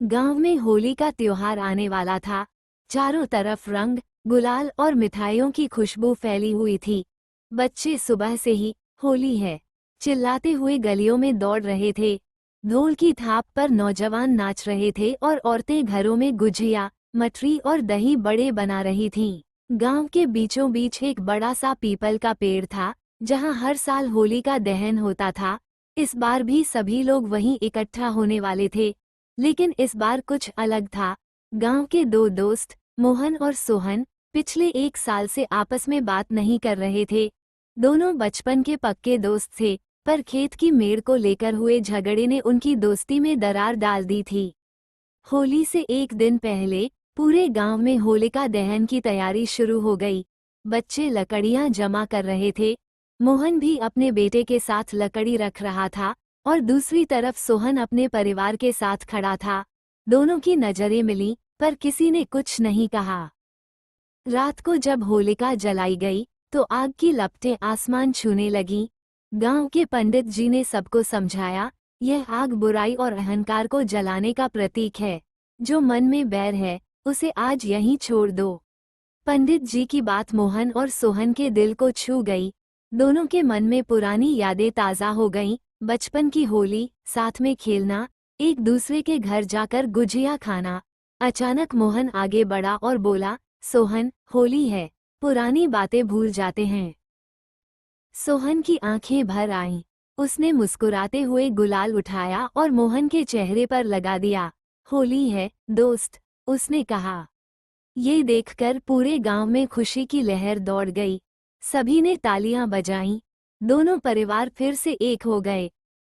गांव में होली का त्योहार आने वाला था। चारों तरफ रंग, गुलाल और मिठाइयों की खुशबू फैली हुई थी। बच्चे सुबह से ही होली है चिल्लाते हुए गलियों में दौड़ रहे थे। ढोल की थाप पर नौजवान नाच रहे थे और औरतें घरों में गुजिया, मठरी और दही बड़े बना रही थीं। गांव के बीचों बीच एक बड़ा सा पीपल का पेड़ था, जहां हर साल होली का दहन होता था। इस बार भी सभी लोग वहीं इकट्ठा होने वाले थे, लेकिन इस बार कुछ अलग था। गांव के दो दोस्त, मोहन और सोहन, पिछले 1 साल से आपस में बात नहीं कर रहे थे। दोनों बचपन के पक्के दोस्त थे, पर खेत की मेड़ को लेकर हुए झगड़े ने उनकी दोस्ती में दरार डाल दी थी। होली से एक दिन पहले पूरे गांव में होलिका दहन की तैयारी शुरू हो गई। बच्चे लकड़ियां जमा कर रहे थे। मोहन भी अपने बेटे के साथ लकड़ी रख रहा था और दूसरी तरफ सोहन अपने परिवार के साथ खड़ा था। दोनों की नजरें मिली, पर किसी ने कुछ नहीं कहा। रात को जब होलिका जलाई गई तो आग की लपटें आसमान छूने लगीं। गांव के पंडित जी ने सबको समझाया, यह आग बुराई और अहंकार को जलाने का प्रतीक है। जो मन में बैर है, उसे आज यहीं छोड़ दो। पंडित जी की बात मोहन और सोहन के दिल को छू गई। दोनों के मन में पुरानी यादें ताज़ा हो गईं। बचपन की होली, साथ में खेलना, एक दूसरे के घर जाकर गुजिया खाना। अचानक मोहन आगे बढ़ा और बोला, सोहन, होली है, पुरानी बातें भूल जाते हैं। सोहन की आंखें भर आईं। उसने मुस्कुराते हुए गुलाल उठाया और मोहन के चेहरे पर लगा दिया। होली है दोस्त, उसने कहा। ये देखकर पूरे गांव में खुशी की लहर दौड़ गई। सभी ने तालियां बजाईं। दोनों परिवार फिर से एक हो गए।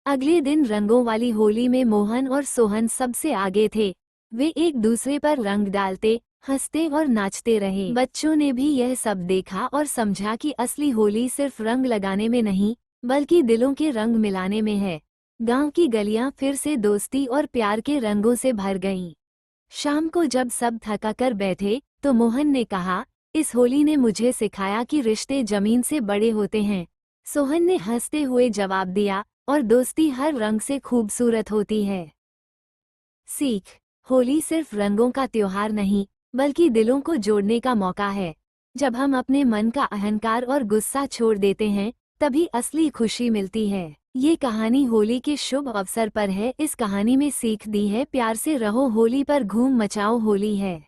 अगले दिन रंगों वाली होली में मोहन और सोहन सबसे आगे थे। वे एक दूसरे पर रंग डालते, हंसते और नाचते रहे। बच्चों ने भी यह सब देखा और समझा कि असली होली सिर्फ रंग लगाने में नहीं, बल्कि दिलों के रंग मिलाने में है। गांव की गलियां फिर से दोस्ती और प्यार के रंगों से भर गईं। शाम को जब सब थका कर बैठे तो मोहन ने कहा, इस होली ने मुझे सिखाया कि रिश्ते जमीन से बड़े होते हैं। सोहन ने हंसते हुए जवाब दिया, और दोस्ती हर रंग से खूबसूरत होती है। सीख: होली सिर्फ रंगों का त्योहार नहीं, बल्कि दिलों को जोड़ने का मौका है। जब हम अपने मन का अहंकार और गुस्सा छोड़ देते हैं, तभी असली खुशी मिलती है। ये कहानी होली के शुभ अवसर पर है। इस कहानी में सीख दी है, प्यार से रहो, होली पर धूम मचाओ, होली है।